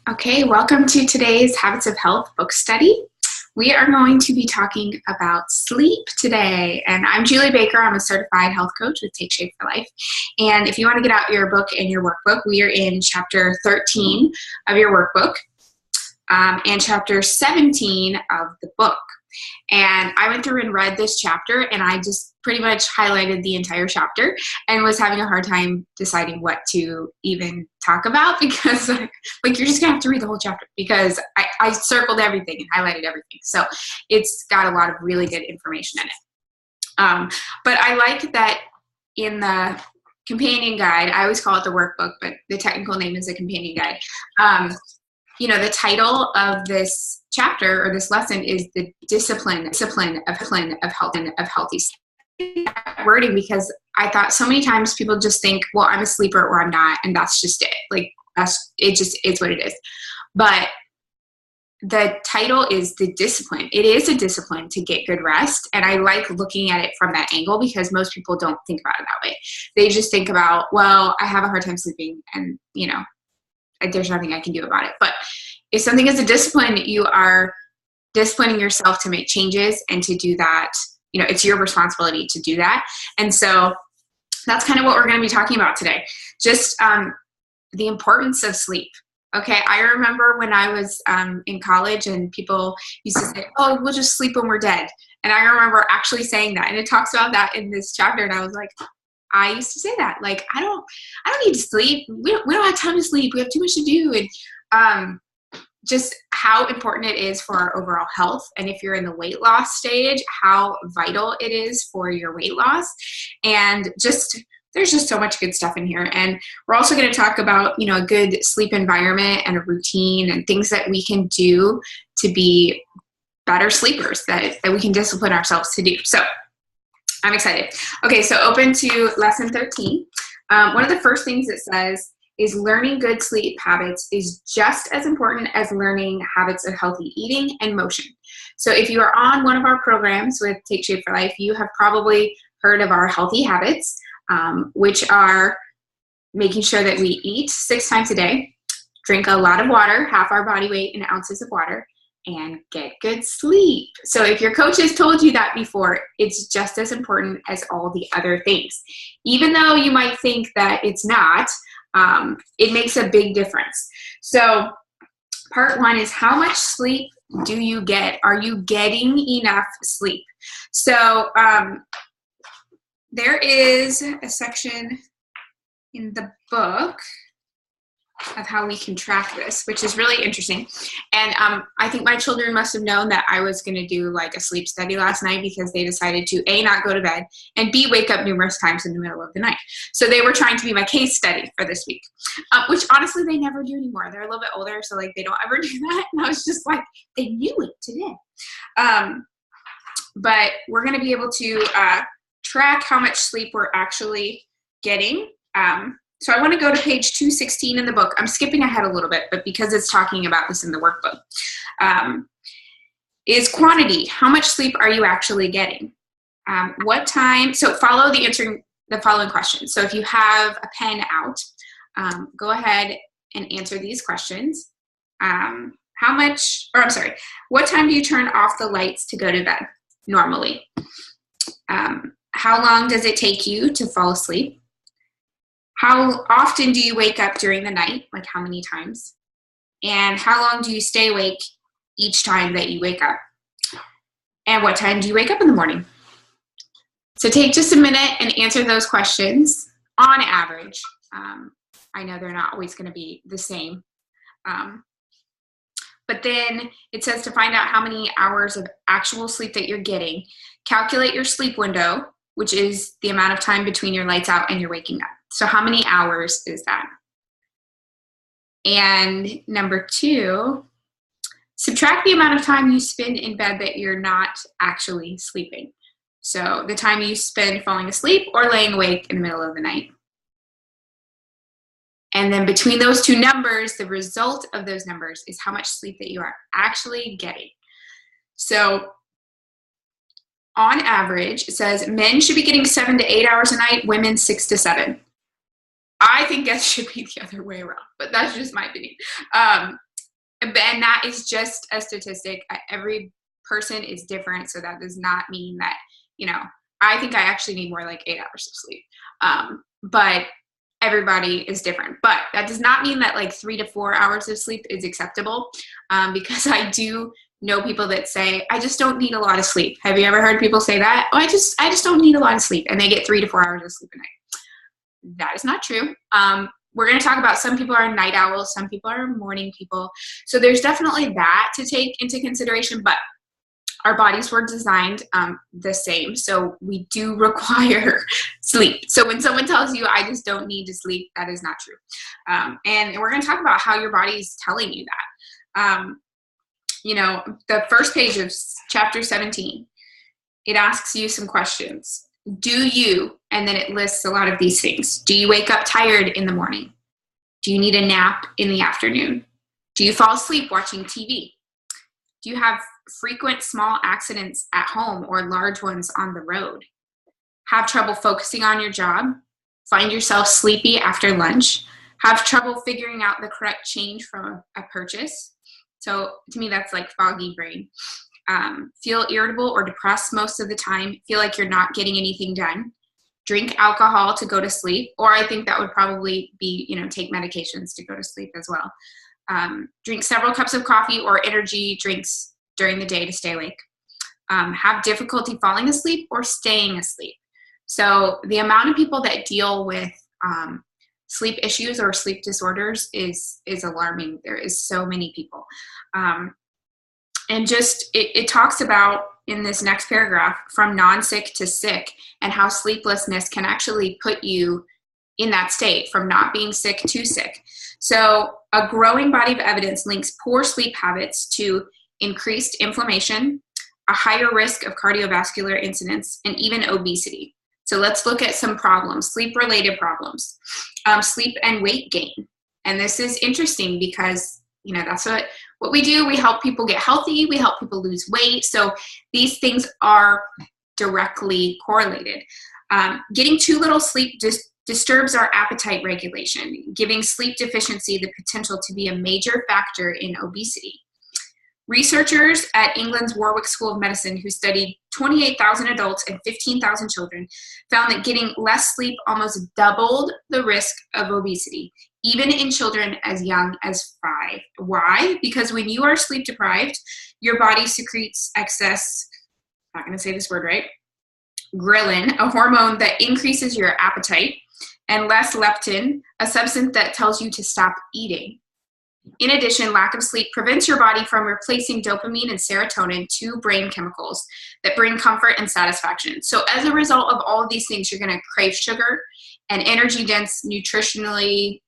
Okay, welcome to today's Habits of Health book study. We are going to be talking about sleep today, and I'm Julie Baker. I'm a certified health coach with Take Shape for Life. And if you want to get out your book and your workbook, we are in chapter 13 of your workbook and chapter 17 of the book. And I went through and read this chapter, and I just pretty much highlighted the entire chapter and was having a hard time deciding what to even talk about because like you're just gonna have to read the whole chapter because I circled everything and highlighted everything. So it's got a lot of really good information in it. But I like that in the companion guide, I always call it the workbook, but the technical name is the companion guide. The title of this chapter or this lesson is the discipline of healthy wording, because I thought so many times people just think, well, I'm a sleeper or I'm not, and that's just it. It just is what it is. But the title is the discipline. It is a discipline to get good rest, and I like looking at it from that angle because most people don't think about it that way. They just think about, well, I have a hard time sleeping, and there's nothing I can do about it. But if something is a discipline, you are disciplining yourself to make changes and to do that. It's your responsibility to do that. And so that's kind of what we're going to be talking about today. Just the importance of sleep. Okay, I remember when I was in college and people used to say, oh, we'll just sleep when we're dead. And I remember actually saying that. And it talks about that in this chapter. And I was like, I used to say that. Like, I don't need to sleep. We don't have time to sleep. We have too much to do. And just how important it is for our overall health. And if you're in the weight loss stage, how vital it is for your weight loss. And there's just so much good stuff in here. And we're also going to talk about, a good sleep environment and a routine and things that we can do to be better sleepers that we can discipline ourselves to do. So I'm excited. Okay, so open to lesson 13. One of the first things it says is learning good sleep habits is just as important as learning habits of healthy eating and motion. So if you are on one of our programs with Take Shape for Life, you have probably heard of our healthy habits, which are making sure that we eat 6 times a day, drink a lot of water, half our body weight in ounces of water, and get good sleep. So if your coach has told you that before, it's just as important as all the other things. Even though you might think that it's not, it makes a big difference. So part 1 is how much sleep do you get? Are you getting enough sleep? So there is a section in the book of how we can track this, which is really interesting. And I think my children must have known that I was going to do like a sleep study last night because they decided to A, not go to bed, and B, wake up numerous times in the middle of the night. So they were trying to be my case study for this week, which honestly they never do anymore. They're a little bit older, so like they don't ever do that. And I was just like, they knew it today. But we're going to be able to track how much sleep we're actually getting. So I want to go to page 216 in the book. I'm skipping ahead a little bit, but because it's talking about this in the workbook, is quantity. How much sleep are you actually getting? What time? So follow answering the following questions. So if you have a pen out, go ahead and answer these questions. What time do you turn off the lights to go to bed normally? How long does it take you to fall asleep? How often do you wake up during the night? Like how many times? And how long do you stay awake each time that you wake up? And what time do you wake up in the morning? So take just a minute and answer those questions on average. I know they're not always going to be the same. But then it says to find out how many hours of actual sleep that you're getting. Calculate your sleep window, which is the amount of time between your lights out and you're waking up. So how many hours is that? And number 2, subtract the amount of time you spend in bed that you're not actually sleeping. So the time you spend falling asleep or laying awake in the middle of the night. And then between those 2 numbers, the result of those numbers is how much sleep that you are actually getting. So on average, it says men should be getting 7 to 8 hours a night, women 6 to 7. I think that should be the other way around, but that's just my opinion. And that is just a statistic. Every person is different, so that does not mean that, I think I actually need more like 8 hours of sleep. But everybody is different. But that does not mean that like 3 to 4 hours of sleep is acceptable, because I do know people that say, I just don't need a lot of sleep. Have you ever heard people say that? Oh, I just don't need a lot of sleep, and they get 3 to 4 hours of sleep a night. That is not true. We're going to talk about some people are night owls, some people are morning people. So there's definitely that to take into consideration, but our bodies were designed the same. So we do require sleep. So when someone tells you, I just don't need to sleep, that is not true. And we're going to talk about how your body is telling you that. The first page of chapter 17, it asks you some questions. Do you, and then it lists a lot of these things. Do you wake up tired in the morning? Do you need a nap in the afternoon? Do you fall asleep watching TV? Do you have frequent small accidents at home or large ones on the road? Have trouble focusing on your job? Find yourself sleepy after lunch? Have trouble figuring out the correct change from a purchase? So to me, that's like foggy brain. Feel irritable or depressed most of the time? Feel like you're not getting anything done? Drink alcohol to go to sleep? Or I think that would probably be, take medications to go to sleep as well. Drink several cups of coffee or energy drinks during the day to stay awake. Have difficulty falling asleep or staying asleep. So the amount of people that deal with sleep issues or sleep disorders is alarming. There is so many people. And just it talks about in this next paragraph from non-sick to sick, and how sleeplessness can actually put you in that state from not being sick to sick. So a growing body of evidence links poor sleep habits to increased inflammation, a higher risk of cardiovascular incidents, and even obesity. So let's look at some problems, sleep-related problems. Sleep and weight gain. And this is interesting because, that's what we do. We help people get healthy. We help people lose weight. So these things are directly correlated. Getting too little sleep disturbs our appetite regulation, giving sleep deficiency the potential to be a major factor in obesity. Researchers at England's Warwick School of Medicine, who studied 28,000 adults and 15,000 children, found that getting less sleep almost doubled the risk of obesity, even in children as young as 5. Why? Because when you are sleep deprived, your body secretes excess, I'm not going to say this word right, ghrelin, a hormone that increases your appetite, and less leptin, a substance that tells you to stop eating. In addition, lack of sleep prevents your body from replacing dopamine and serotonin, two brain chemicals that bring comfort and satisfaction. So as a result of all of these things, you're going to crave sugar and energy-dense, nutritionally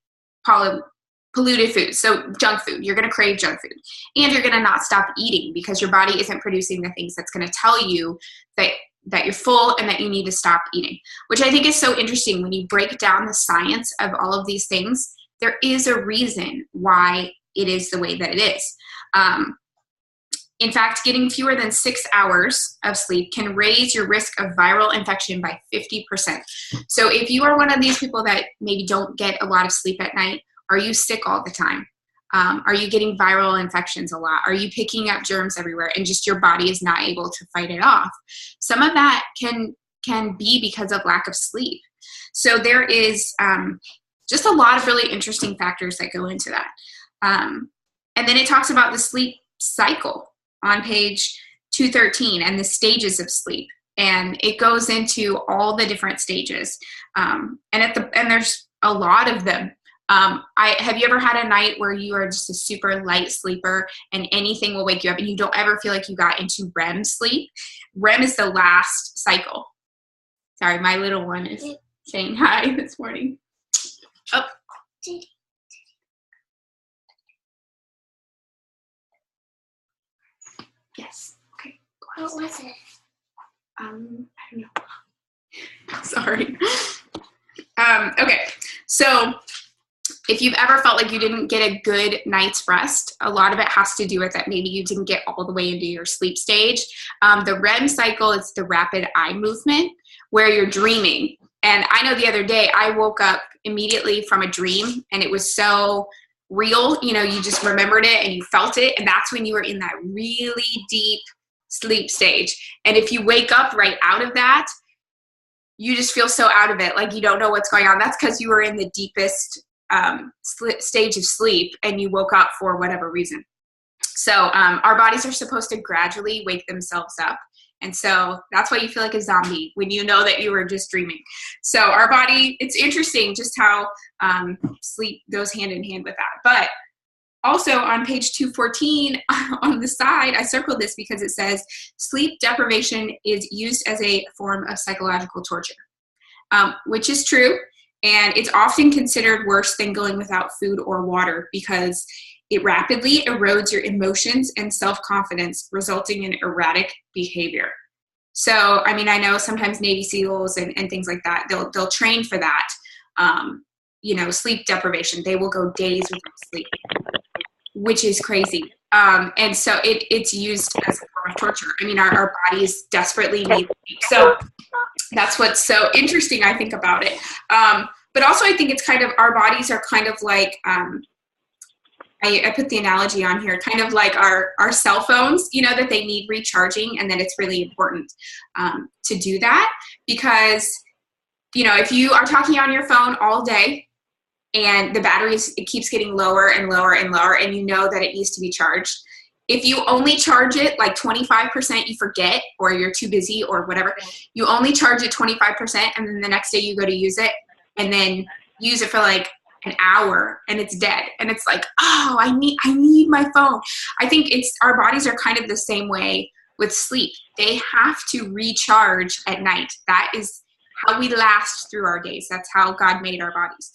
polluted foods. So junk food, you're going to crave junk food. And you're going to not stop eating because your body isn't producing the things that's going to tell you that you're full and that you need to stop eating, which I think is so interesting. When you break down the science of all of these things, there is a reason why it is the way that it is. In fact, getting fewer than 6 hours of sleep can raise your risk of viral infection by 50%. So if you are one of these people that maybe don't get a lot of sleep at night, are you sick all the time? Are you getting viral infections a lot? Are you picking up germs everywhere and just your body is not able to fight it off? Some of that can be because of lack of sleep. So there is just a lot of really interesting factors that go into that. And then it talks about the sleep cycle on page 213 and the stages of sleep. And it goes into all the different stages. And there's a lot of them. Have you ever had a night where you are just a super light sleeper and anything will wake you up and you don't ever feel like you got into REM sleep? REM is the last cycle. Sorry, my little one is saying hi this morning. Oh. Yes. Okay. What was it? I don't know. Sorry. Okay. So if you've ever felt like you didn't get a good night's rest, a lot of it has to do with that. Maybe you didn't get all the way into your sleep stage. The REM cycle is the rapid eye movement where you're dreaming. And I know the other day I woke up immediately from a dream and it was so real, you know, you just remembered it and you felt it, and that's when you were in that really deep sleep stage. And if you wake up right out of that, you just feel so out of it, like you don't know what's going on. That's because you were in the deepest stage of sleep and you woke up for whatever reason. So our bodies are supposed to gradually wake themselves up. And so that's why you feel like a zombie when you know that you were just dreaming. So our body, it's interesting just how sleep goes hand in hand with that. But also on page 214 on the side, I circled this because it says sleep deprivation is used as a form of psychological torture, which is true. And it's often considered worse than going without food or water because it rapidly erodes your emotions and self-confidence, resulting in erratic behavior. So, I mean, I know sometimes Navy SEALs and things like that, they'll train for that, you know, sleep deprivation. They will go days without sleep, which is crazy. And so it's used as a form of torture. I mean, our bodies desperately need sleep. So that's what's so interesting, I think, about it. But also I think it's kind of, our bodies are kind of like, I put the analogy on here, kind of like our cell phones, you know, that they need recharging, and that it's really important to do that because, you know, if you are talking on your phone all day and the batteries, it keeps getting lower and lower and lower, and you know that it needs to be charged. If you only charge it like 25%, you forget, or you're too busy or whatever, you only charge it 25%, and then the next day you go to use it, and then use it for like an hour and it's dead, and it's like, oh, I need my phone. I think our bodies are kind of the same way with sleep. They have to recharge at night. That is how we last through our days. That's how God made our bodies.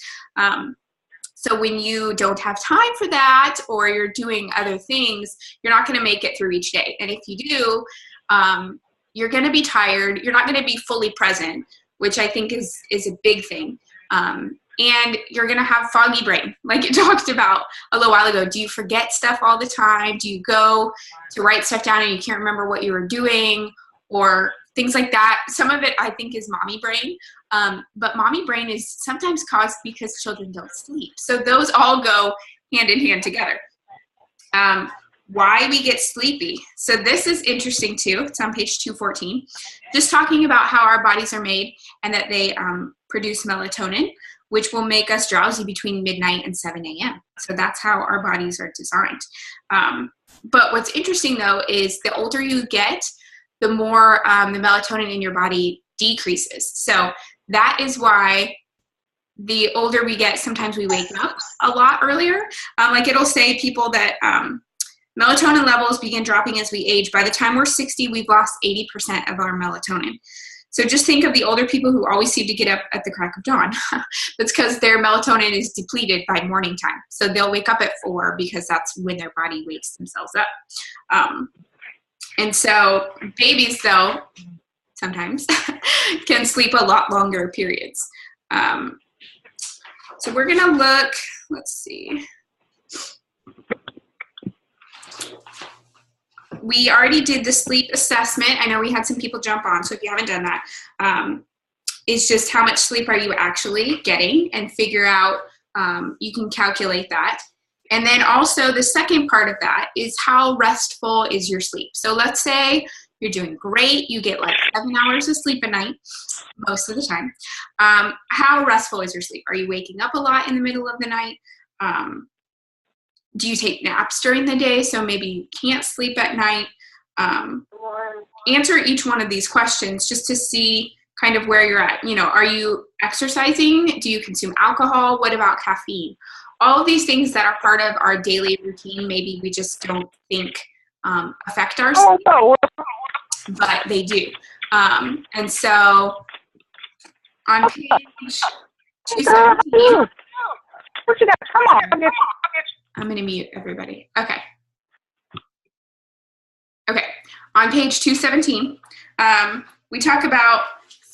So when you don't have time for that, or you're doing other things, you're not going to make it through each day. And if you do, you're going to be tired. You're not going to be fully present, which I think is a big thing. And you're going to have foggy brain, like it talked about a little while ago. Do you forget stuff all the time? Do you go to write stuff down and you can't remember what you were doing, or things like that? Some of it, I think, is mommy brain. But mommy brain is sometimes caused because children don't sleep. So those all go hand in hand together. Why we get sleepy. So this is interesting too. It's on page 214. Just talking about how our bodies are made and that they produce melatonin, which will make us drowsy between midnight and 7 a.m. So that's how our bodies are designed. But what's interesting though is the older you get, the more the melatonin in your body decreases. So that is why the older we get, sometimes we wake up a lot earlier. Like it'll say people that melatonin levels begin dropping as we age. By the time we're 60, we've lost 80% of our melatonin. So just think of the older people who always seem to get up at the crack of dawn. That's because their melatonin is depleted by morning time. So they'll wake up at 4 because that's when their body wakes themselves up. And so babies, though, sometimes can sleep a lot longer periods. So we're going to look, let's see. We already did the sleep assessment. I know we had some people jump on, so if you haven't done that, it's just how much sleep are you actually getting, and figure out, you can calculate that. And then also the second part of that is how restful is your sleep. So let's say you're doing great, you get like 7 hours of sleep a night, most of the time. How restful is your sleep? Are you waking up a lot in the middle of the night? Do you take naps during the day, so maybe you can't sleep at night? Answer each one of these questions just to see kind of where you're at. You know, are you exercising? Do you consume alcohol? What about caffeine? All of these things that are part of our daily routine, maybe we just don't think affect our sleep, but they do. And so on page 217, come on. I'm going to mute everybody. Okay. Okay. On page 217, we talk about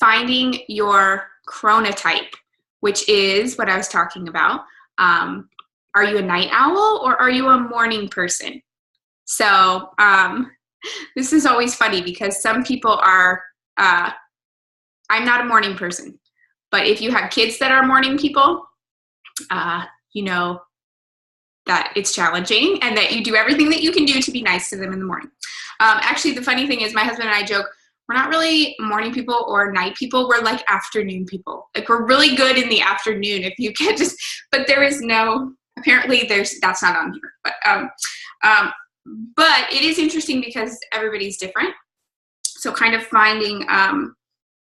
finding your chronotype, which is what I was talking about. Are you a night owl or are you a morning person? So this is always funny because some people are, I'm not a morning person, but if you have kids that are morning people, you know, that it's challenging and that you do everything that you can do to be nice to them in the morning. Actually, the funny thing is my husband and I joke, we're not really morning people or night people. We're like afternoon people. Like we're really good in the afternoon if you can just, but there is no, apparently that's not on here. But it is interesting because everybody's different. So kind of finding,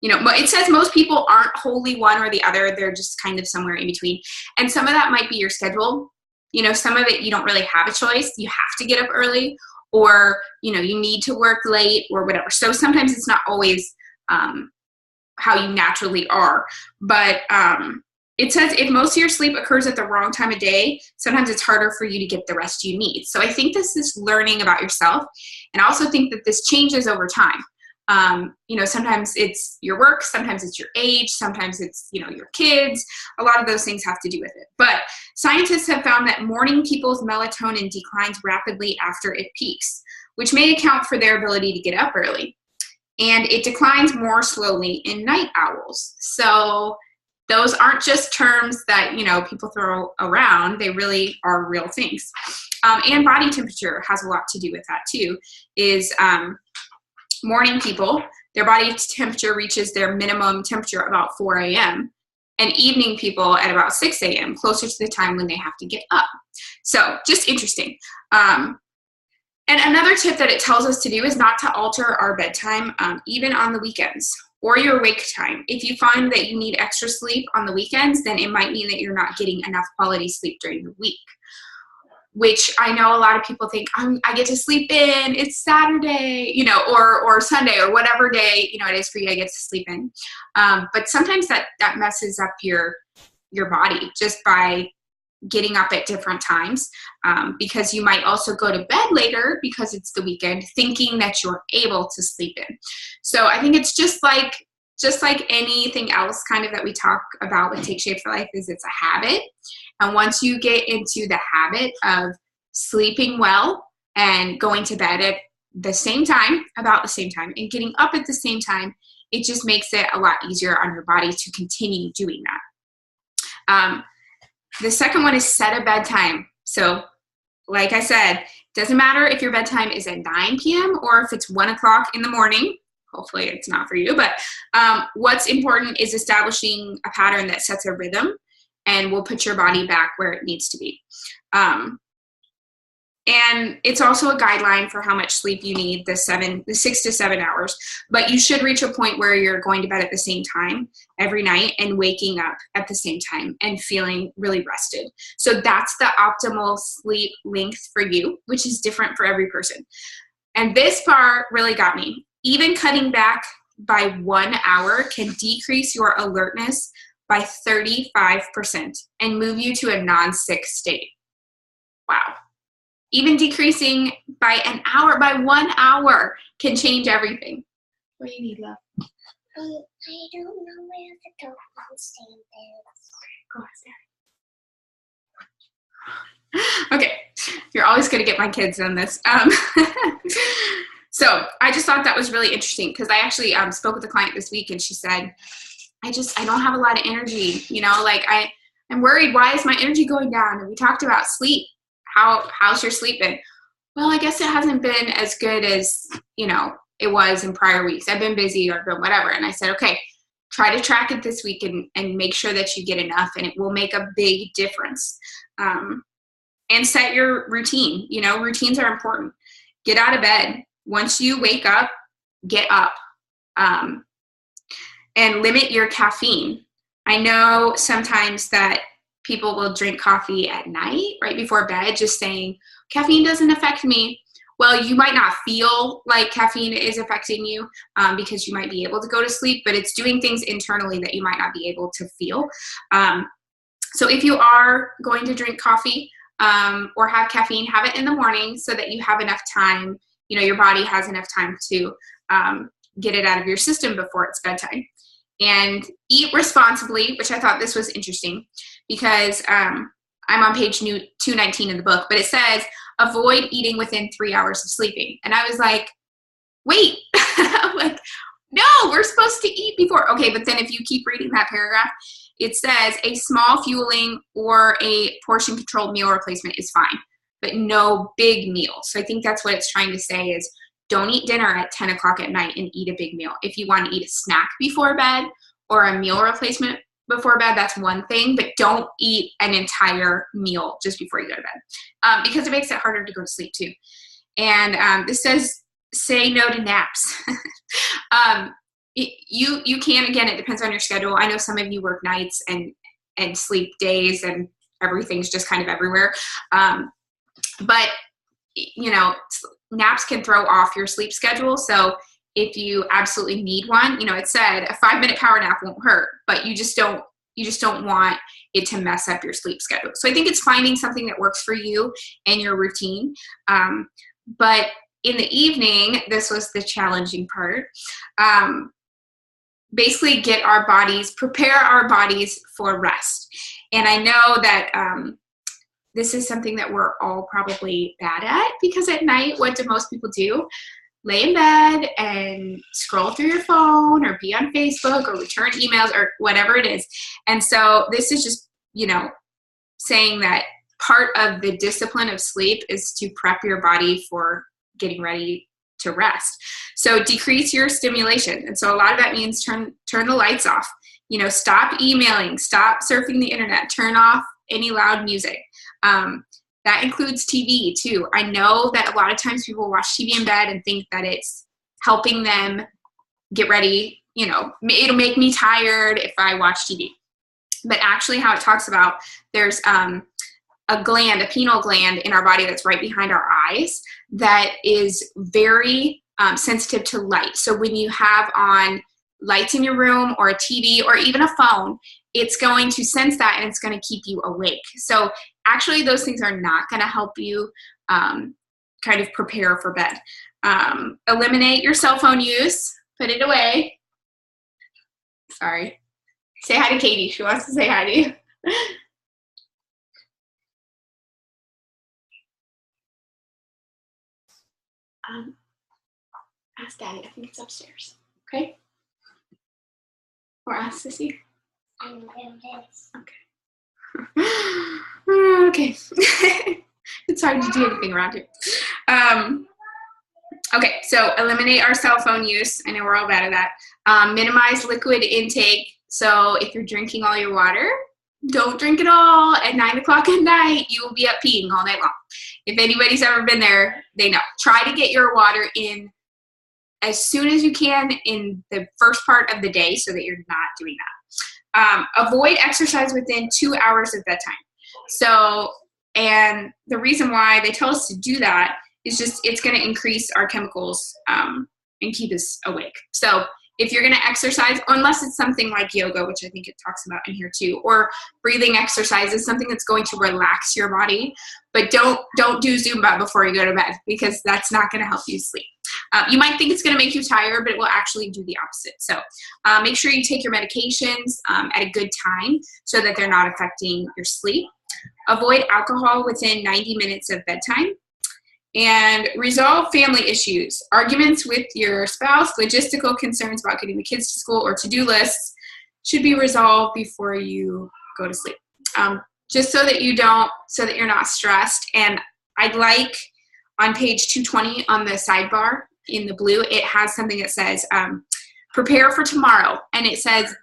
it says most people aren't wholly one or the other. They're just kind of somewhere in between. And some of that might be your schedule. Some of it you don't really have a choice. You have to get up early, or, you need to work late or whatever. So sometimes it's not always how you naturally are. But it says if most of your sleep occurs at the wrong time of day, sometimes it's harder for you to get the rest you need. So I think this is learning about yourself. And I also think that this changes over time. Sometimes it's your work, sometimes it's your age, sometimes it's, your kids. A lot of those things have to do with it. But scientists have found that morning people's melatonin declines rapidly after it peaks, which may account for their ability to get up early. And it declines more slowly in night owls. So those aren't just terms that, people throw around. They really are real things. And body temperature has a lot to do with that too, is morning people, their body temperature reaches their minimum temperature about 4 a.m. and evening people at about 6 a.m., closer to the time when they have to get up. So just interesting. And another tip that it tells us to do is not to alter our bedtime, even on the weekends or your wake time. If you find that you need extra sleep on the weekends, then it might mean that you're not getting enough quality sleep during the week, which I know a lot of people think, I get to sleep in, it's Saturday, or Sunday, or whatever day, it is for you, I get to sleep in. But sometimes that messes up your body just by getting up at different times, because you might also go to bed later because it's the weekend, thinking that you're able to sleep in. So I think it's just like anything else kind of that we talk about with Take Shape for Life, is it's a habit. And once you get into the habit of sleeping well and going to bed at the same time, about the same time, and getting up at the same time, it just makes it a lot easier on your body to continue doing that. The second one is set a bedtime. So like I said, it doesn't matter if your bedtime is at 9 p.m. or if it's 1 o'clock in the morning. Hopefully it's not for you, but what's important is establishing a pattern that sets a rhythm and will put your body back where it needs to be. And it's also a guideline for how much sleep you need, the 6 to 7 hours. But you should reach a point where you're going to bed at the same time every night and waking up at the same time and feeling really rested. So that's the optimal sleep length for you, which is different for every person. And this part really got me. Even cutting back by 1 hour can decrease your alertness by 35% and move you to a non-sick state. Wow. Even decreasing by an hour, by 1 hour, can change everything. What do you need, love? I don't know where the telephone stand is. Go upstairs. Okay, you're always going to get my kids on this. So I just thought that was really interesting because I actually spoke with a client this week and she said, I don't have a lot of energy, I'm worried, why is my energy going down? And we talked about sleep. How's your sleep been? Well, I guess it hasn't been as good as, it was in prior weeks. I've been busy or been whatever. And I said, okay, try to track it this week and make sure that you get enough, and it will make a big difference. And set your routine. Routines are important. Get out of bed. Once you wake up, get up. And limit your caffeine. I know sometimes that people will drink coffee at night, right before bed, just saying, caffeine doesn't affect me. Well, you might not feel like caffeine is affecting you because you might be able to go to sleep, but it's doing things internally that you might not be able to feel. So if you are going to drink coffee or have caffeine, have it in the morning so that you have enough time, your body has enough time to get it out of your system before it's bedtime. And eat responsibly, which I thought this was interesting because I'm on page 219 in the book, but it says, avoid eating within 3 hours of sleeping. And I was like, wait, I'm like, no, we're supposed to eat before. Okay, but then if you keep reading that paragraph, it says a small fueling or a portion controlled meal replacement is fine, but no big meal. So I think that's what it's trying to say is don't eat dinner at 10 o'clock at night and eat a big meal. If you want to eat a snack before bed or a meal replacement before bed, that's one thing, but don't eat an entire meal just before you go to bed, because it makes it harder to go to sleep too. And this says say no to naps. You can, again, it depends on your schedule. I know some of you work nights and sleep days and everything's just kind of everywhere. But, you know, naps can throw off your sleep schedule. So if you absolutely need one, you know, it said a 5-minute power nap won't hurt, but you just don't want it to mess up your sleep schedule. So I think it's finding something that works for you and your routine. But in the evening, this was the challenging part. Basically prepare our bodies for rest. And I know that this is something that we're all probably bad at, because at night, what do most people do? Lay in bed and scroll through your phone or be on Facebook or return emails or whatever it is. And so this is just, you know, saying that part of the discipline of sleep is to prep your body for getting ready to rest. So decrease your stimulation. And so a lot of that means turn the lights off. You know, stop emailing, stop surfing the internet, turn off any loud music. That includes TV too. I know that a lot of times people watch TV in bed and think that it's helping them get ready. You know, it'll make me tired if I watch TV. But actually how it talks about, there's a pineal gland in our body that's right behind our eyes that is very sensitive to light. So when you have on lights in your room or a TV or even a phone, it's going to sense that and it's going to keep you awake. So actually those things are not going to help you kind of prepare for bed. Eliminate your cell phone use, put it away. Sorry. Say hi to Katie. She wants to say hi to you. Ask Daddy. I think it's upstairs. Okay? Or ask Sissy. I know where it is. Okay. Okay. It's hard to do anything around here. Okay, so eliminate our cell phone use. I know we're all bad at that. Minimize liquid intake. So if you're drinking all your water, don't drink it all at 9 o'clock at night. You will be up peeing all night long. If anybody's ever been there, they know. Try to get your water in as soon as you can in the first part of the day so that you're not doing that. Avoid exercise within 2 hours of bedtime. So, and the reason why they tell us to do that is just it's going to increase our chemicals and keep us awake. So if you're going to exercise, unless it's something like yoga, which I think it talks about in here too, or breathing exercises, something that's going to relax your body, but don't do Zumba before you go to bed, because that's not going to help you sleep. You might think it's going to make you tired, but it will actually do the opposite. So make sure you take your medications at a good time so that they're not affecting your sleep. Avoid alcohol within 90 minutes of bedtime. And resolve family issues. Arguments with your spouse, logistical concerns about getting the kids to school, or to-do lists should be resolved before you go to sleep. Just so that you're not stressed. And I'd like on page 220 on the sidebar in the blue, it has something that says, prepare for tomorrow. And it says,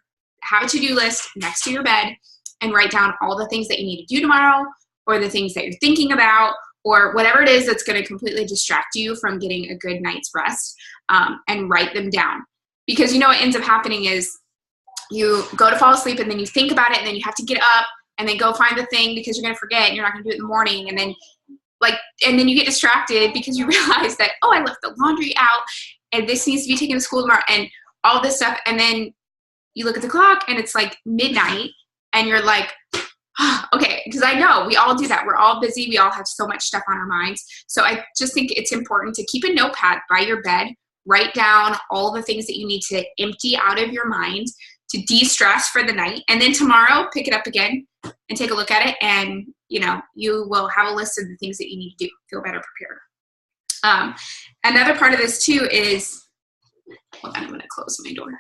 have a to-do list next to your bed and write down all the things that you need to do tomorrow, or the things that you're thinking about, or whatever it is that's going to completely distract you from getting a good night's rest, and write them down. Because you know what ends up happening is you go to fall asleep and then you think about it and then you have to get up and then go find the thing because you're going to forget and you're not going to do it in the morning. And then you get distracted because you realize that, oh, I left the laundry out and this needs to be taken to school tomorrow and all this stuff. And then you look at the clock and it's like midnight and you're like, okay, because I know we all do that. We're all busy. We all have so much stuff on our minds. So I just think it's important to keep a notepad by your bed, write down all the things that you need to empty out of your mind to de-stress for the night. And then tomorrow, pick it up again and take a look at it. And, you know, you will have a list of the things that you need to do, feel better prepared. Another part of this too is, hold on, I'm going to close my door.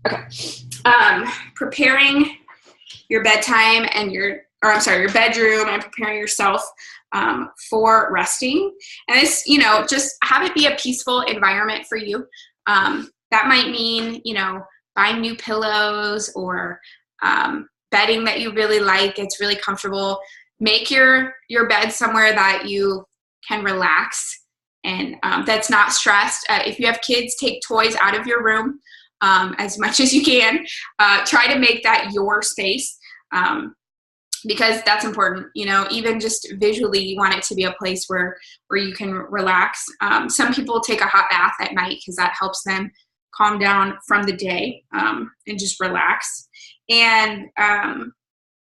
Okay. Preparing your bedtime and your bedroom and preparing yourself for resting. And this, just have it be a peaceful environment for you. That might mean, buying new pillows or bedding that you really like. It's really comfortable. Make your bed somewhere that you can relax and that's not stressed. If you have kids, take toys out of your room as much as you can. Try to make that your space because that's important. Even just visually, you want it to be a place where you can relax. Some people take a hot bath at night because that helps them calm down from the day and just relax. And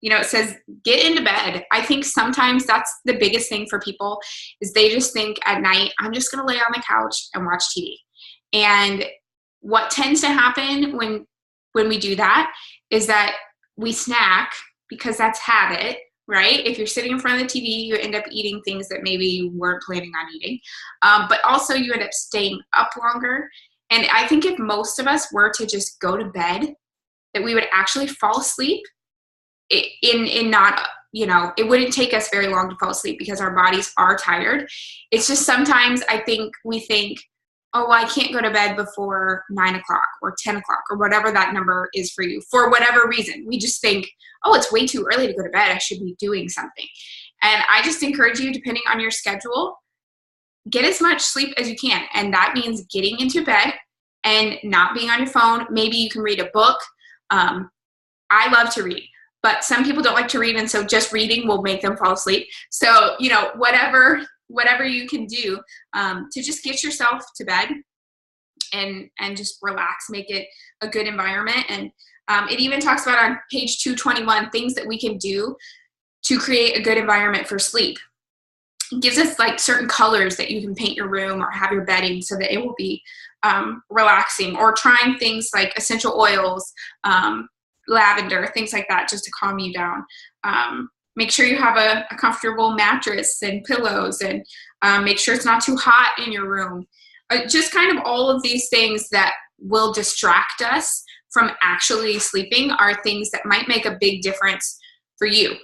it says get into bed. I think sometimes that's the biggest thing for people is they just think at night, I'm just going to lay on the couch and watch TV. And what tends to happen when we do that is that we snack because that's habit, right? If you're sitting in front of the TV, you end up eating things that maybe you weren't planning on eating. But also you end up staying up longer. And I think if most of us were to just go to bed, that we would actually fall asleep in not, it wouldn't take us very long to fall asleep because our bodies are tired. It's just sometimes I think we think, oh, well, I can't go to bed before 9 o'clock or 10 o'clock or whatever that number is for you for whatever reason. We just think, oh, it's way too early to go to bed. I should be doing something. And I just encourage you, depending on your schedule, get as much sleep as you can. And that means getting into bed and not being on your phone. Maybe you can read a book. I love to read, but some people don't like to read. And so just reading will make them fall asleep. So, whatever you can do to just get yourself to bed and just relax, make it a good environment. And it even talks about on page 221, things that we can do to create a good environment for sleep. It gives us like certain colors that you can paint your room or have your bedding so that it will be relaxing, or trying things like essential oils, lavender, things like that, just to calm you down. Make sure you have a comfortable mattress and pillows, and make sure it's not too hot in your room. Just kind of all of these things that will distract us from actually sleeping are things that might make a big difference for you.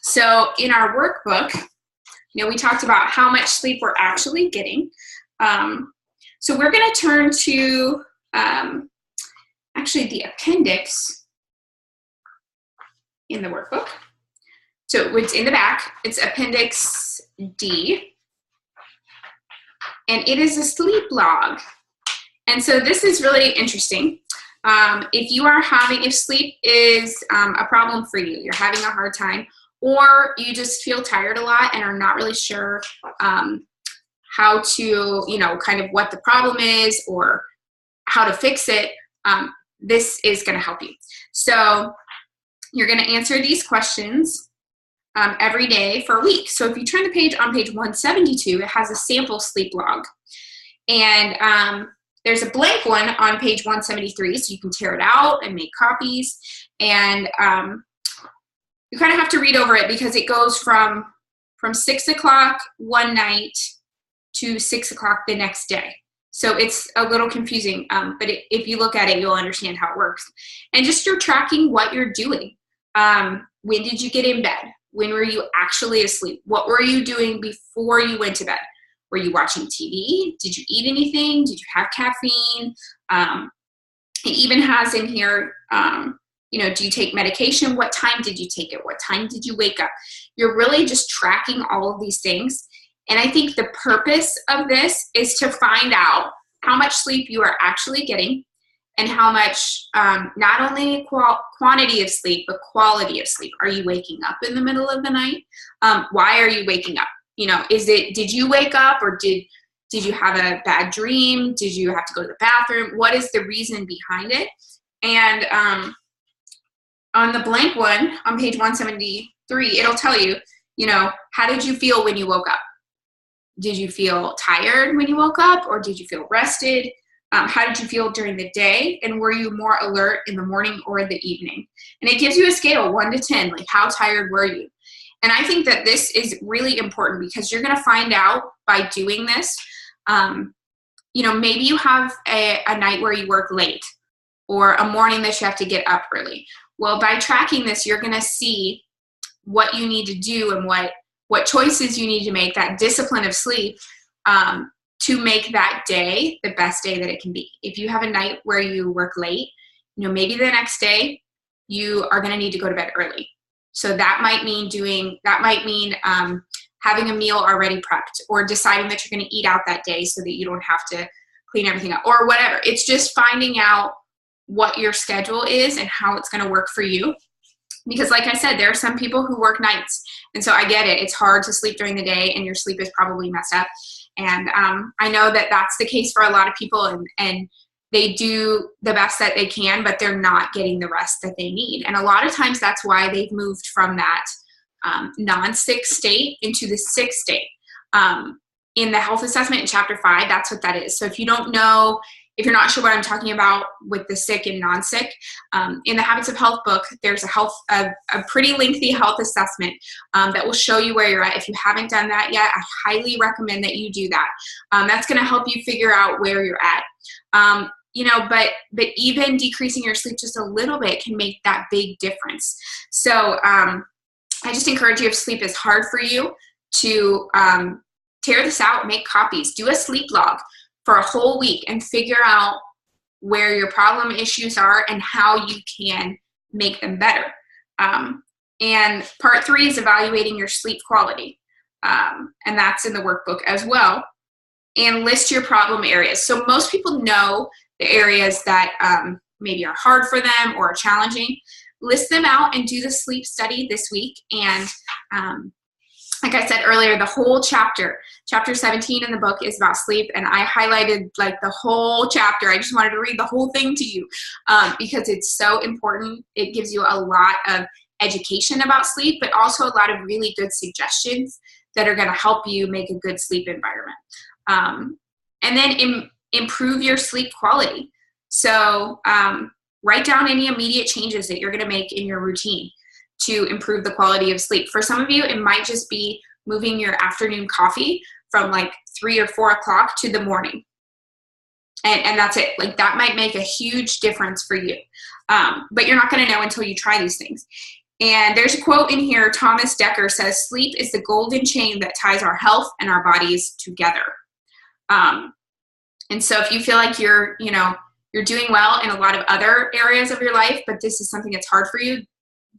So in our workbook, we talked about how much sleep we're actually getting. So we're going to turn to actually the appendix in the workbook. So it's in the back. It's Appendix D. And it is a sleep log. And so this is really interesting. If sleep is a problem for you, you're having a hard time, or you just feel tired a lot and are not really sure how to, kind of what the problem is or how to fix it, this is going to help you. So you're going to answer these questions every day for a week. So if you turn the page on page 172, it has a sample sleep log. And there's a blank one on page 173, so you can tear it out and make copies. And you kind of have to read over it because it goes from 6 o'clock one night to 6 o'clock the next day. So it's a little confusing, but if you look at it, you'll understand how it works. And just you're tracking what you're doing. When did you get in bed? When were you actually asleep? What were you doing before you went to bed? Were you watching TV? Did you eat anything? Did you have caffeine? It even has in here, do you take medication? What time did you take it? What time did you wake up? You're really just tracking all of these things. And I think the purpose of this is to find out how much sleep you are actually getting and how much, not only quantity of sleep, but quality of sleep. Are you waking up in the middle of the night? Why are you waking up? Did you wake up, or did you have a bad dream? Did you have to go to the bathroom? What is the reason behind it? And on the blank one on page 173, it'll tell you, how did you feel when you woke up? Did you feel tired when you woke up, or did you feel rested? How did you feel during the day? And were you more alert in the morning or the evening? And it gives you a scale 1 to 10, like how tired were you? And I think that this is really important because you're going to find out by doing this, maybe you have a night where you work late, or a morning that you have to get up early. Well, by tracking this, you're going to see what you need to do and what choices you need to make, that discipline of sleep, to make that day the best day that it can be. If you have a night where you work late, maybe the next day you are going to need to go to bed early. So that might mean having a meal already prepped, or deciding that you're going to eat out that day so that you don't have to clean everything up, or whatever. It's just finding out what your schedule is and how it's going to work for you. Because like I said, there are some people who work nights. And so I get it. It's hard to sleep during the day, and your sleep is probably messed up. And I know that that's the case for a lot of people, and they do the best that they can, but they're not getting the rest that they need. And a lot of times that's why they've moved from that non-sick state into the sick state. In the health assessment in chapter 5, that's what that is. So if you don't know, if you're not sure what I'm talking about with the sick and non-sick, in the Habits of Health book, there's a pretty lengthy health assessment that will show you where you're at. If you haven't done that yet, I highly recommend that you do that. That's going to help you figure out where you're at. But even decreasing your sleep just a little bit can make that big difference. So I just encourage you, if sleep is hard for you, to tear this out, make copies, do a sleep log for a whole week, and figure out where your problem issues are and how you can make them better. And part 3 is evaluating your sleep quality. And that's in the workbook as well. And list your problem areas. So most people know the areas that maybe are hard for them or are challenging. List them out and do the sleep study this week. And like I said earlier, the whole chapter 17 in the book is about sleep, and I highlighted like the whole chapter. I just wanted to read the whole thing to you because it's so important. It gives you a lot of education about sleep, but also a lot of really good suggestions that are going to help you make a good sleep environment. And then improve your sleep quality. So write down any immediate changes that you're going to make in your routine to improve the quality of sleep. For some of you, it might just be moving your afternoon coffee from like 3 or 4 o'clock to the morning. And that's it. Like that might make a huge difference for you. But you're not going to know until you try these things. And there's a quote in here. Thomas Dekker says, "Sleep is the golden chain that ties our health and our bodies together." And so if you feel like you're doing well in a lot of other areas of your life, but this is something that's hard for you,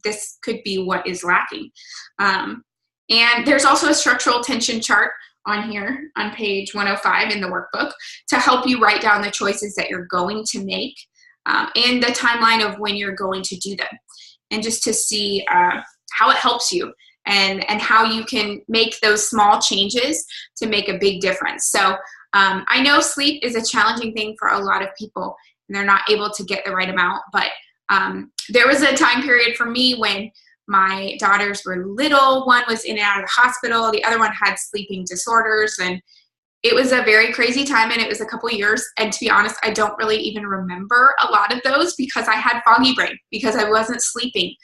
this could be what is lacking. And there's also a structural tension chart on here on page 105 in the workbook to help you write down the choices that you're going to make and the timeline of when you're going to do them, and just to see how it helps you and how you can make those small changes to make a big difference. So I know sleep is a challenging thing for a lot of people, and they're not able to get the right amount, but there was a time period for me when my daughters were little. One was in and out of the hospital. The other one had sleeping disorders. And it was a very crazy time, and it was a couple years. And to be honest, I don't really even remember a lot of those because I had foggy brain, because I wasn't sleeping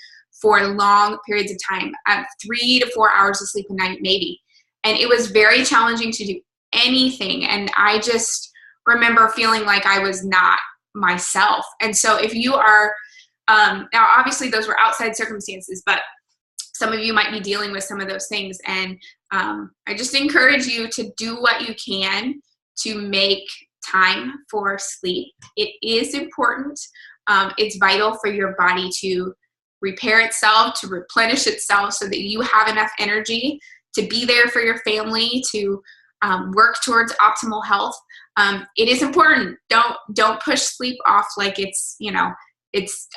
for long periods of time, 3 to 4 hours of sleep a night maybe. And it was very challenging to do anything. And I just remember feeling like I was not myself. And so if you are, now obviously those were outside circumstances, but some of you might be dealing with some of those things. And I just encourage you to do what you can to make time for sleep. It is important. It's vital for your body to repair itself, to replenish itself, so that you have enough energy to be there for your family, to work towards optimal health. It is important. Don't push sleep off like it's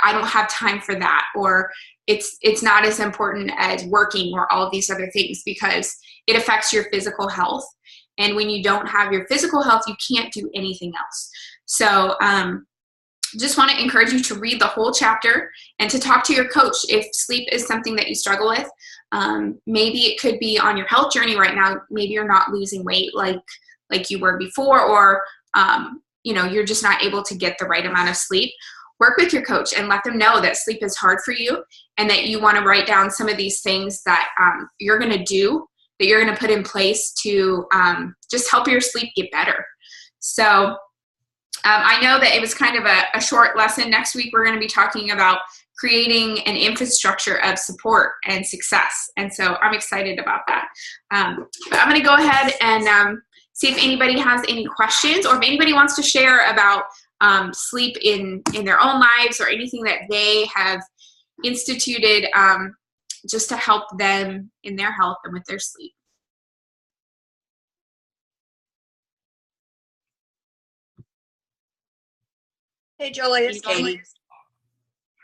I don't have time for that, or it's not as important as working or all of these other things, because it affects your physical health. And when you don't have your physical health, you can't do anything else. So just want to encourage you to read the whole chapter and to talk to your coach if sleep is something that you struggle with. Maybe it could be on your health journey right now. Maybe you're not losing weight like you were before, or you're just not able to get the right amount of sleep. Work with your coach and let them know that sleep is hard for you, and that you want to write down some of these things that you're going to do, that you're going to put in place to just help your sleep get better. So I know that it was kind of a short lesson. Next week, we're going to be talking about creating an infrastructure of support and success. And so I'm excited about that. But I'm going to go ahead and see if anybody has any questions, or if anybody wants to share about sleep in their own lives, or anything that they have instituted just to help them in their health and with their sleep. Hey, Julie, it's Katie.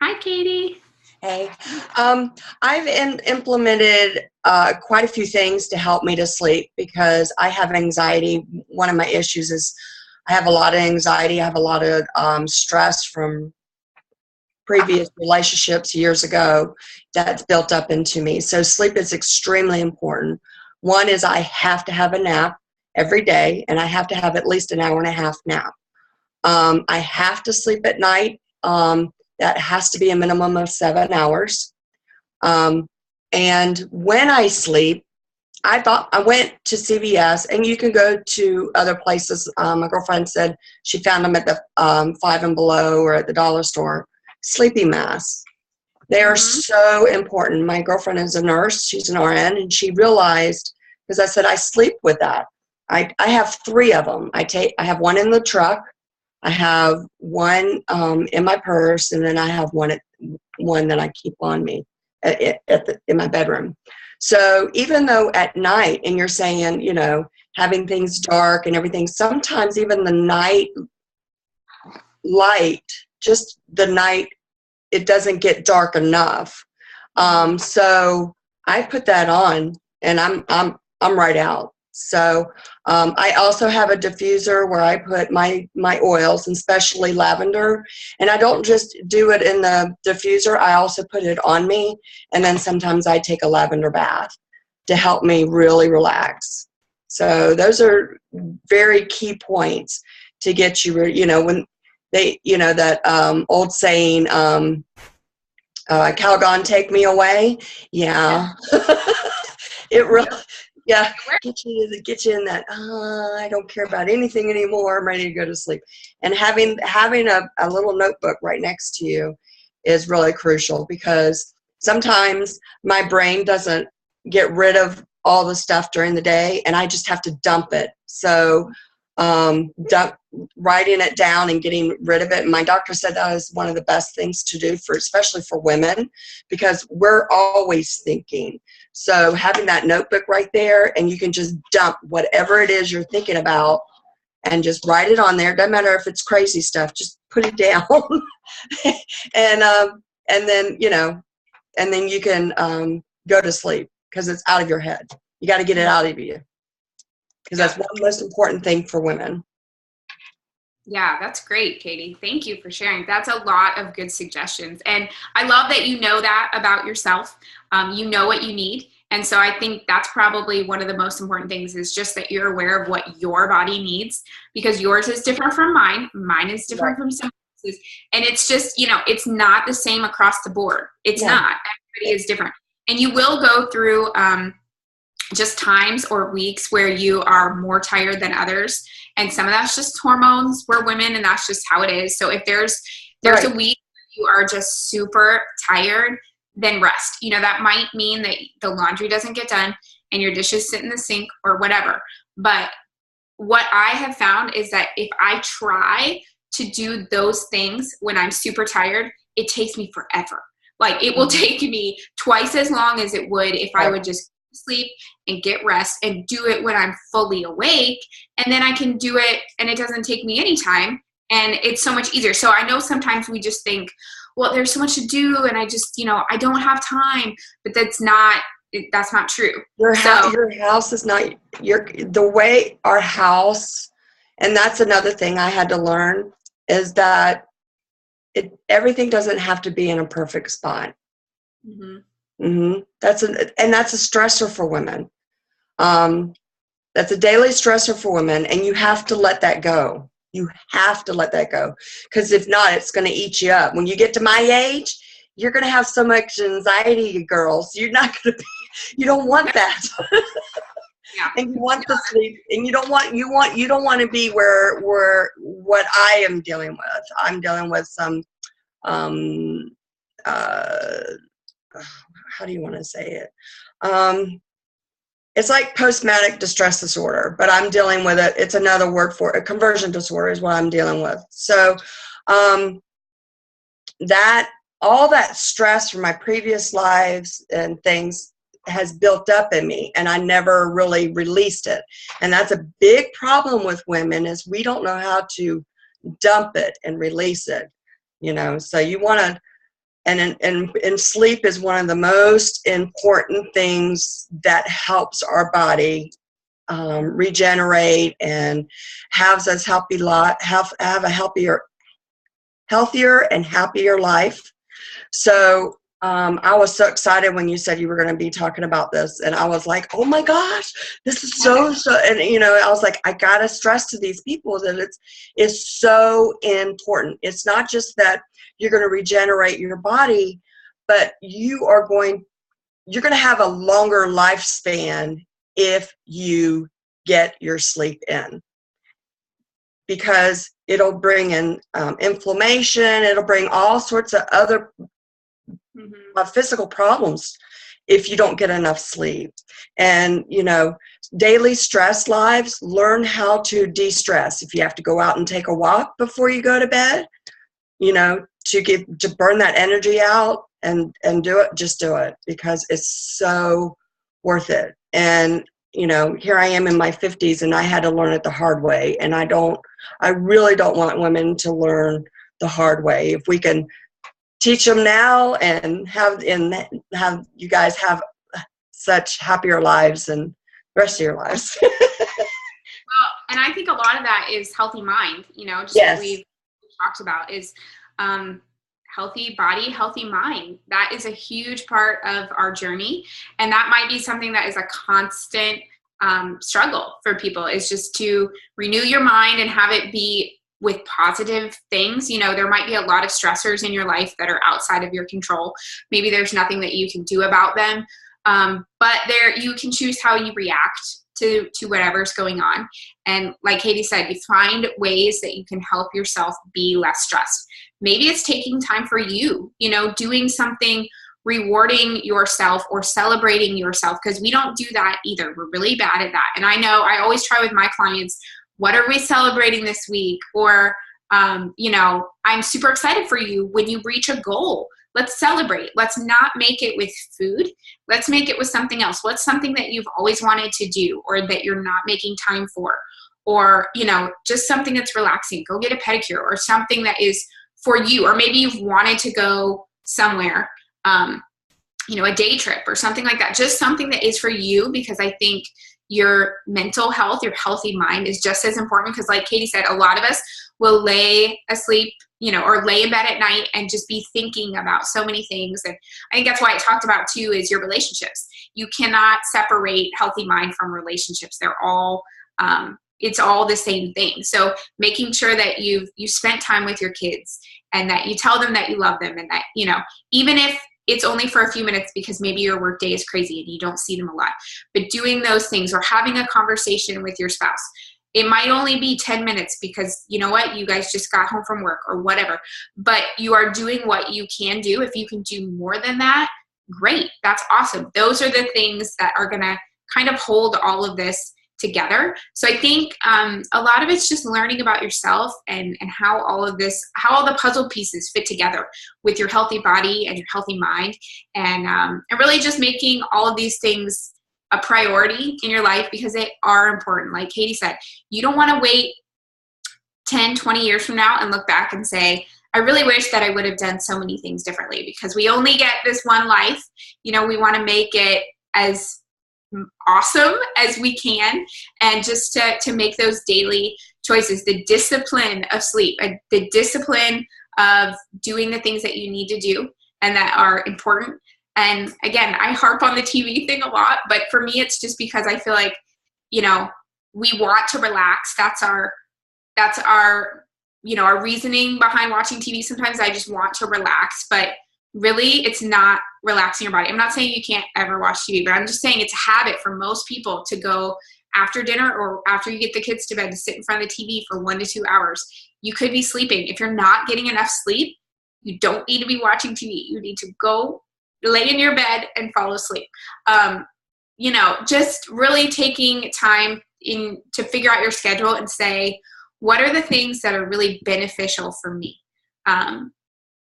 Hi, Katie. Hey. I've implemented quite a few things to help me to sleep because I have anxiety. One of my issues is I have a lot of anxiety. I have a lot of stress from previous relationships years ago that's built up into me. So sleep is extremely important. One is I have to have a nap every day, and I have to have at least an hour and a half nap. I have to sleep at night. That has to be a minimum of 7 hours. And when I sleep, I went to CVS, and you can go to other places. My girlfriend said she found them at the Five and Below or at the dollar store. Sleepy masks. They are so important. My girlfriend is a nurse. She's an RN, and she realized, because I said I sleep with that. I have 3 of them. I have one in the truck. I have one in my purse, and then I have one that I keep on me in my bedroom. So even though at night, and you're saying, you know, having things dark and everything, sometimes even the night light, just the night, it doesn't get dark enough. So I put that on, and I'm right out. So I also have a diffuser where I put my oils, and especially lavender. And I don't just do it in the diffuser. I also put it on me. And then sometimes I take a lavender bath to help me really relax. So those are very key points to get you, you know, when they, you know, that old saying, Calgon, take me away. Yeah. It really, yeah, get you in that, I don't care about anything anymore. I'm ready to go to sleep. And having a little notebook right next to you is really crucial, because sometimes my brain doesn't get rid of all the stuff during the day, and I just have to dump it. So writing it down and getting rid of it. And my doctor said that is one of the best things to do, especially for women, because we're always thinking. So having that notebook right there, and you can just dump whatever it is you're thinking about and just write it on there. Doesn't matter if it's crazy stuff, just put it down. and then, you know, and then you can go to sleep, because it's out of your head. You got to get it out of you, because that's one of the most important thing for women. Yeah, that's great, Katie. Thank you for sharing. That's a lot of good suggestions. And I love that you know that about yourself. You know what you need. And so I think that's probably one of the most important things, is just that you're aware of what your body needs, because yours is different from mine. Mine is different from someone else's. And it's just, you know, it's not the same across the board. It's not. Everybody is different. And you will go through just times or weeks where you are more tired than others. And some of that's just hormones. We're women, and that's just how it is. So if there's a week you are just super tired, then rest. You know, that might mean that the laundry doesn't get done and your dishes sit in the sink or whatever. But what I have found is that if I try to do those things when I'm super tired, it takes me forever. Like, it will take me twice as long as it would if I would just sleep and get rest and do it when I'm fully awake. And then I can do it, and it doesn't take me any time, and it's so much easier. So I know sometimes we just think, well, there's so much to do, and I just, you know, I don't have time. But that's not true. Your house is not the way our house, and that's another thing I had to learn, is that everything doesn't have to be in a perfect spot. That's a stressor for women. That's a daily stressor for women, and you have to let that go. You have to let that go, because if not, it's going to eat you up. When you get to my age, you're going to have so much anxiety, girls. You're not going to be, you don't want that. Yeah. And you want the sleep, and you don't want to be where what I am dealing with. I'm dealing with some how do you want to say it? It's like post-traumatic distress disorder, but I'm dealing with it. It's another word for it. Conversion disorder is what I'm dealing with. So that all that stress from my previous lives and things has built up in me, and I never really released it. And that's a big problem with women, is we don't know how to dump it and release it. So you want to, and sleep is one of the most important things that helps our body regenerate and have us have a healthier and happier life. So I was so excited when you said you were going to be talking about this, and I was like, oh my gosh, this is so, and I was like, I got to stress to these people that it's so important. It's not just that you're going to regenerate your body, but you're going to have a longer lifespan if you get your sleep in, because it'll bring in inflammation. It'll bring all sorts of other physical problems if you don't get enough sleep. And daily stress lives, learn how to de-stress. If you have to go out and take a walk before you go to bed, to burn that energy out and do it, just do it, because it's so worth it. And here I am in my 50s, and I had to learn it the hard way, and I really don't want women to learn the hard way. If we can teach them now and have you guys have such happier lives and the rest of your lives. Well, and I think a lot of that is healthy mind, just yes. What we've talked about is healthy body, healthy mind. That is a huge part of our journey. And that might be something that is a constant struggle for people, is just to renew your mind and have it be with positive things. There might be a lot of stressors in your life that are outside of your control. Maybe there's nothing that you can do about them. But you can choose how you react to whatever's going on. And like Katie said, you find ways that you can help yourself be less stressed. Maybe it's taking time for you, doing something, rewarding yourself or celebrating yourself, because we don't do that either. We're really bad at that. And I know I always try with my clients, what are we celebrating this week? Or, I'm super excited for you when you reach a goal. Let's celebrate. Let's not make it with food. Let's make it with something else. What's something that you've always wanted to do, or that you're not making time for? Or, just something that's relaxing. Go get a pedicure, or something that is for you. Or maybe you've wanted to go somewhere, a day trip or something like that. Just something that is for you, because I think your mental health, your healthy mind is just as important, because like Katie said, a lot of us will lay asleep, or lay in bed at night and just be thinking about so many things. And I think that's why I talked about too, is your relationships. You cannot separate healthy mind from relationships. They're all, it's all the same thing. So making sure that you spent time with your kids, and that you tell them that you love them, and that, even if it's only for a few minutes, because maybe your work day is crazy and you don't see them a lot, but doing those things, or having a conversation with your spouse. It might only be 10 minutes because you know what, you guys just got home from work or whatever, but you are doing what you can do. If you can do more than that, great. That's awesome. Those are the things that are going to kind of hold all of this together. So I think a lot of it's just learning about yourself and how all the puzzle pieces fit together with your healthy body and your healthy mind, and really just making all of these things a priority in your life, because they are important. Like Katie said, you don't want to wait 10, 20 years from now and look back and say, I really wish that I would have done so many things differently, because we only get this one life. We want to make it as awesome as we can, and just to make those daily choices, the discipline of sleep, the discipline of doing the things that you need to do and that are important. And again, I harp on the TV thing a lot, but for me, it's just because I feel like, we want to relax. That's our reasoning behind watching TV. Sometimes I just want to relax, but really it's not relaxing your body. I'm not saying you can't ever watch TV, but I'm just saying it's a habit for most people to go after dinner or after you get the kids to bed to sit in front of the TV for 1 to 2 hours. You could be sleeping. If you're not getting enough sleep, you don't need to be watching TV. You need to go lay in your bed and fall asleep. You know, just really taking time to figure out your schedule and say, what are the things that are really beneficial for me?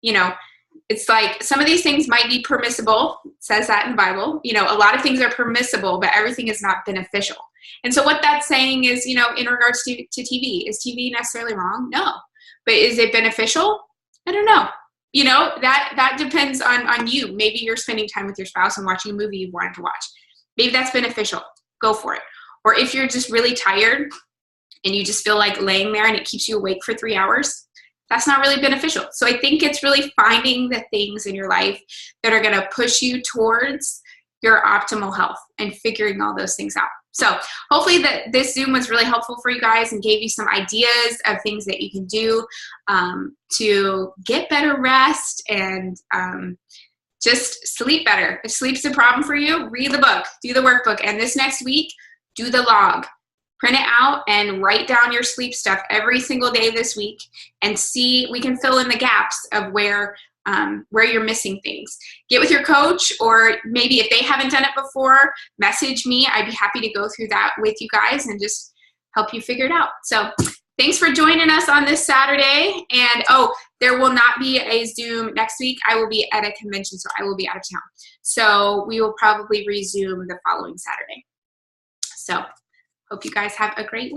You know, it's like some of these things might be permissible. It says that in the Bible. You know, a lot of things are permissible, but everything is not beneficial. And so what that's saying is, you know, in regards to TV, is TV necessarily wrong? No. But is it beneficial? I don't know. You know, that depends on you. Maybe you're spending time with your spouse and watching a movie you wanted to watch. Maybe that's beneficial. Go for it. Or if you're just really tired and you just feel like laying there and it keeps you awake for 3 hours, that's not really beneficial. So I think it's really finding the things in your life that are going to push you towards your optimal health and figuring all those things out. So hopefully that this Zoom was really helpful for you guys and gave you some ideas of things that you can do to get better rest and just sleep better. If sleep's a problem for you, read the book, do the workbook, and this next week, do the log. Print it out and write down your sleep stuff every single day this week and see, we can fill in the gaps of where you're missing things. Get with your coach, or maybe if they haven't done it before, message me. I'd be happy to go through that with you guys and just help you figure it out. So thanks for joining us on this Saturday. And there will not be a Zoom next week. I will be at a convention, so I will be out of town. So we will probably resume the following Saturday. So hope you guys have a great week.